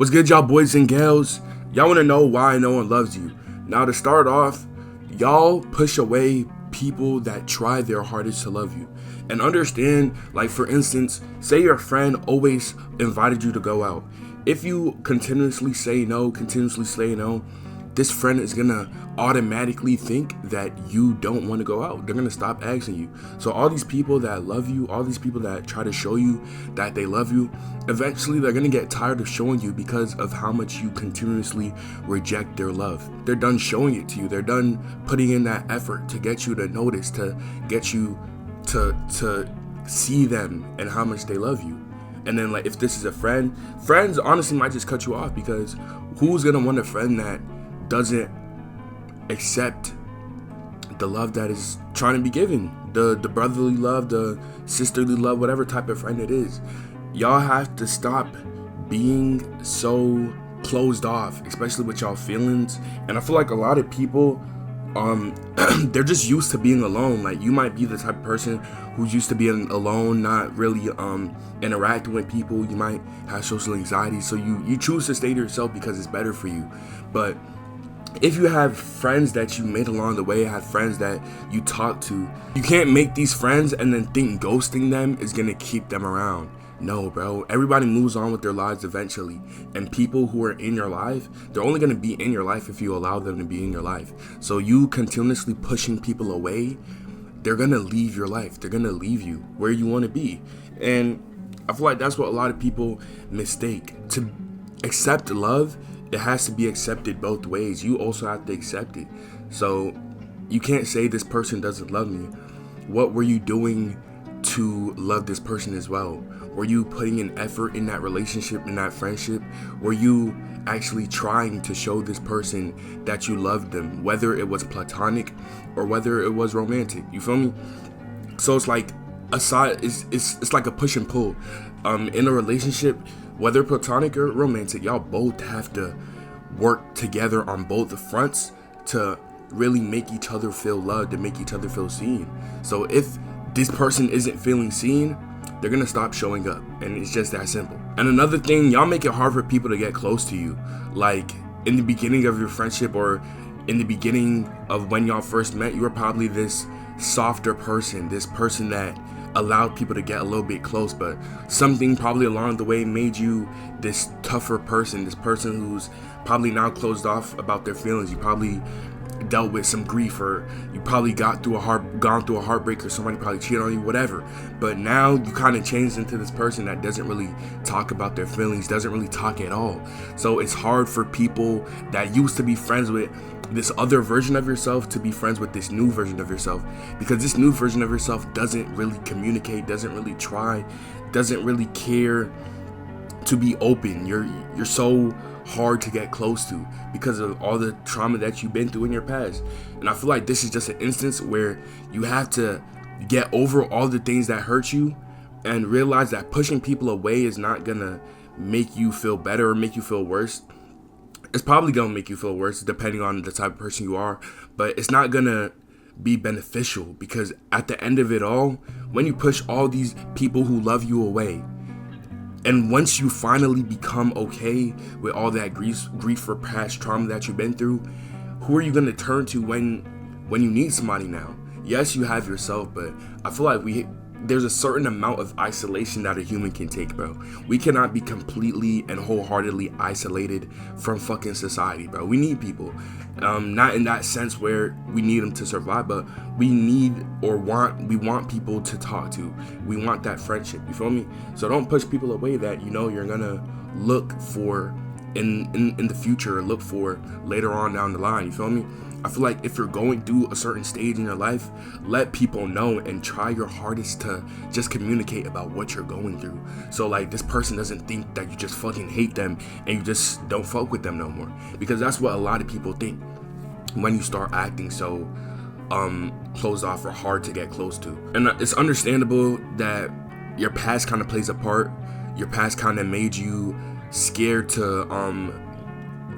What's good, y'all boys and gals? Y'all want to know why no one loves you? Now, to start off, y'all push away people that try their hardest to love you. And understand, like, for instance, say your friend always invited you to go out. If you continuously say no, this friend is gonna automatically think that you don't want to go out. They're gonna stop asking you. So all these people that love you, all these people that try to show you that they love you, eventually they're gonna get tired of showing you because of how much you continuously reject their love. They're done showing it to you. They're done putting in that effort to get you to notice, to get you to see them and how much they love you. And then, like, if this is a friend, friends honestly might just cut you off, because who's gonna want a friend that doesn't accept the love that is trying to be given, the brotherly love, the sisterly love, whatever type of friend it is? Y'all have to stop being so closed off, especially with y'all feelings. And I feel like a lot of people, they're just used to being alone. Like, you might be the type of person who's used to being alone, not really interacting with people. You might have social anxiety, so you choose to stay to yourself because it's better for you. But if you have friends that you made along the way, have friends that you talk to, you can't make these friends and then think ghosting them is gonna keep them around. No, bro. Everybody moves on with their lives eventually. And people who are in your life, they're only gonna be in your life if you allow them to be in your life. So you continuously pushing people away, they're gonna leave your life. They're gonna leave you where you wanna be. And I feel like that's what a lot of people mistake. To accept love, it has to be accepted both ways. You also have to accept it. So you can't say this person doesn't love me. What were you doing to love this person as well? Were you putting an effort in that relationship, in that friendship? Were you actually trying to show this person that you loved them, whether it was platonic or whether it was romantic? You feel me? So it's like it's like a push and pull. In a relationship, whether platonic or romantic, y'all both have to work together on both the fronts to really make each other feel loved, to make each other feel seen. So if this person isn't feeling seen, they're gonna stop showing up, and it's just that simple. And another thing, y'all make it hard for people to get close to you. Like, in the beginning of your friendship, or in the beginning of when y'all first met, you were probably this softer person, this person that allowed people to get a little bit close, but something probably along the way made you this tougher person, this person who's probably now closed off about their feelings. You probably dealt with some grief, or you probably gone through a heartbreak, or somebody probably cheated on you, whatever. But now you kind of changed into this person that doesn't really talk about their feelings, doesn't really talk at all. So it's hard for people that used to be friends with this other version of yourself to be friends with this new version of yourself, because this new version of yourself doesn't really communicate, doesn't really try, doesn't really care to be open. You're so hard to get close to because of all the trauma that you've been through in your past. And I feel like this is just an instance where you have to get over all the things that hurt you and realize that pushing people away is not gonna make you feel better or make you feel worse. It's probably gonna make you feel worse depending on the type of person you are, but it's not gonna be beneficial, because at the end of it all, when you push all these people who love you away, and once you finally become okay with all that grief for past trauma that you've been through, who are you gonna turn to when you need somebody now? Yes, you have yourself, but I feel like there's a certain amount of isolation that a human can take, bro. We cannot be completely and wholeheartedly isolated from fucking society, bro. We need people. Not in that sense where we need them to survive, but we want people to talk to. We want that friendship, you feel me? So don't push people away that you know you're gonna look for in the future, or look for later on down the line, you feel me? I feel like if you're going through a certain stage in your life, let people know and try your hardest to just communicate about what you're going through. So like, this person doesn't think that you just fucking hate them and you just don't fuck with them no more. Because that's what a lot of people think when you start acting so closed off or hard to get close to. And it's understandable that your past kind of plays a part. Your past kind of made you scared to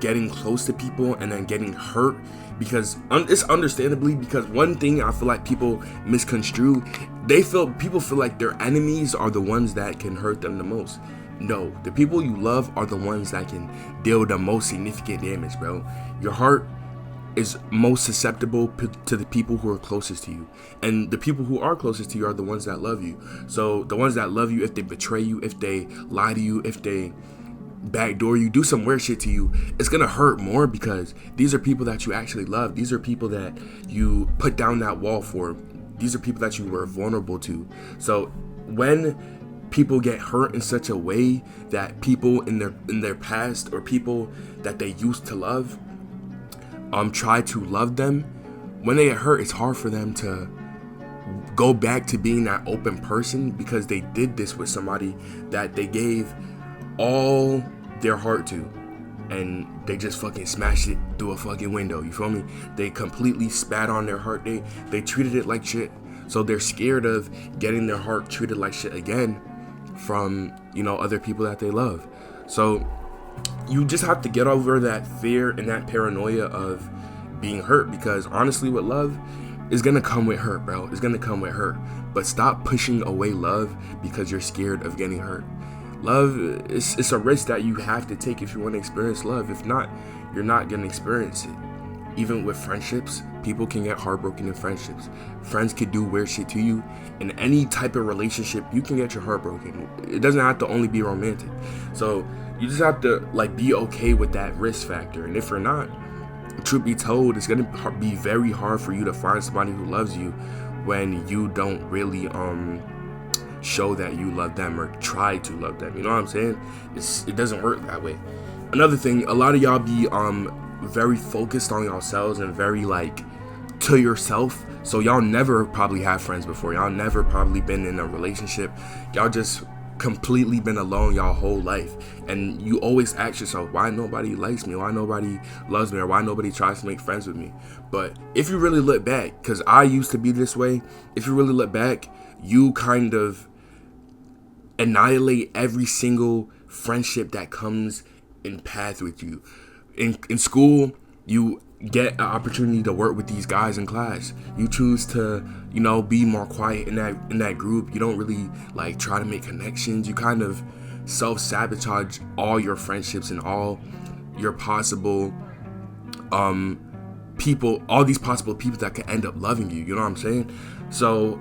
getting close to people and then getting hurt, because it's understandably, because one thing I feel like people misconstrue, people feel like their enemies are the ones that can hurt them the most. No, the people you love are the ones that can deal the most significant damage, bro. Your heart is most susceptible to the people who are closest to you, and the people who are closest to you are the ones that love you. So the ones that love you, if they betray you, if they lie to you, if they backdoor you, do some weird shit to you, it's gonna hurt more, because these are people that you actually love. These are people that you put down that wall for. These are people that you were vulnerable to. So when people get hurt in such a way that people in their past, or people that they used to love, try to love them, when they get hurt, it's hard for them to go back to being that open person, because they did this with somebody that they gave all their heart to, and they just fucking smashed it through a fucking window. You feel me? They completely spat on their heart. They treated it like shit. So they're scared of getting their heart treated like shit again from, other people that they love. So you just have to get over that fear and that paranoia of being hurt, because honestly, with love, is gonna come with hurt, bro. It's gonna come with hurt. But stop pushing away love because you're scared of getting hurt. Love, it's a risk that you have to take if you want to experience love. If not, you're not gonna experience it. Even with friendships, people can get heartbroken in friendships. Friends could do weird shit to you. In any type of relationship, you can get your heart broken. It doesn't have to only be romantic. So you just have to be okay with that risk factor. And if you're not, truth be told, it's gonna be very hard for you to find somebody who loves you when you don't really show that you love them or try to love them. You know what I'm saying? It doesn't work that way. Another thing, a lot of y'all be very focused on yourselves and very to yourself. So y'all never probably have friends before. Y'all never probably been in a relationship. Y'all just completely been alone y'all whole life, and you always ask yourself, why nobody likes me, why nobody loves me, or why nobody tries to make friends with me. But if you really look back, because I used to be this way, if you really look back, you kind of annihilate every single friendship that comes in path with you. In school, you get an opportunity to work with these guys in class. You choose to, be more quiet in that group. You don't really try to make connections. You kind of self-sabotage all your friendships and all your possible people, all these possible people that could end up loving you. You know what I'm saying? So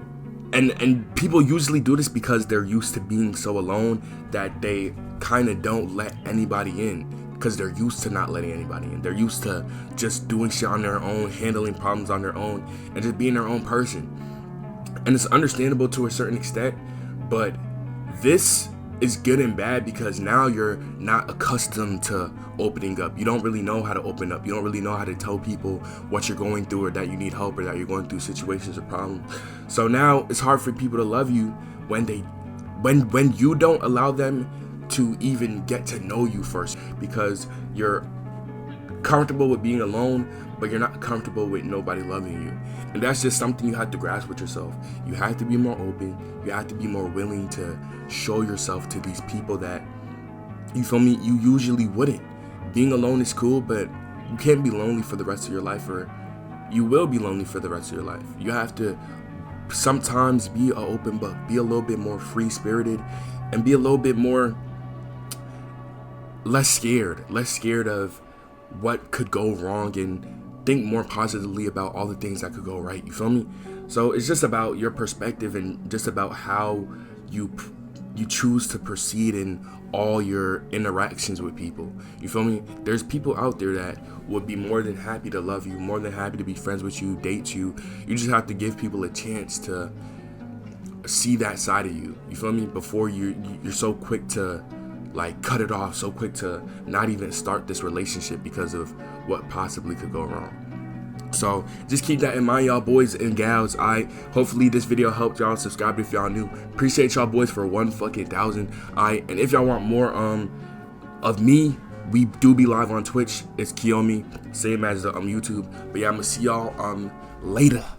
and people usually do this because they're used to being so alone that they kind of don't let anybody in, because they're used to not letting anybody in. They're used to just doing shit on their own, handling problems on their own, and just being their own person. And it's understandable to a certain extent, but this is good and bad, because now you're not accustomed to opening up. You don't really know how to open up. You don't really know how to tell people what you're going through, or that you need help, or that you're going through situations or problems. So now it's hard for people to love you when you don't allow them to even get to know you first, because you're comfortable with being alone, but you're not comfortable with nobody loving you. And that's just something you have to grasp with yourself. You have to be more open. You have to be more willing to show yourself to these people that, you feel me, you usually wouldn't. Being alone is cool, but you can't be lonely for the rest of your life, or you will be lonely for the rest of your life. You have to sometimes be an open book, be a little bit more free-spirited, and be a little bit more less scared of what could go wrong, and think more positively about all the things that could go right. You feel me? So it's just about your perspective, and just about how you choose to proceed in all your interactions with people. You feel me? There's people out there that would be more than happy to love you, more than happy to be friends with you, date you. You just have to give people a chance to see that side of you. You feel me? Before you're so quick to cut it off, so quick to not even start this relationship because of what possibly could go wrong. So just keep that in mind, y'all boys and gals. Hopefully this video helped y'all. Subscribe if y'all new. Appreciate y'all boys for 1,000. And if y'all want more of me, we do be live on Twitch. It's Kiyomi, same as YouTube. But yeah, I'm gonna see y'all later.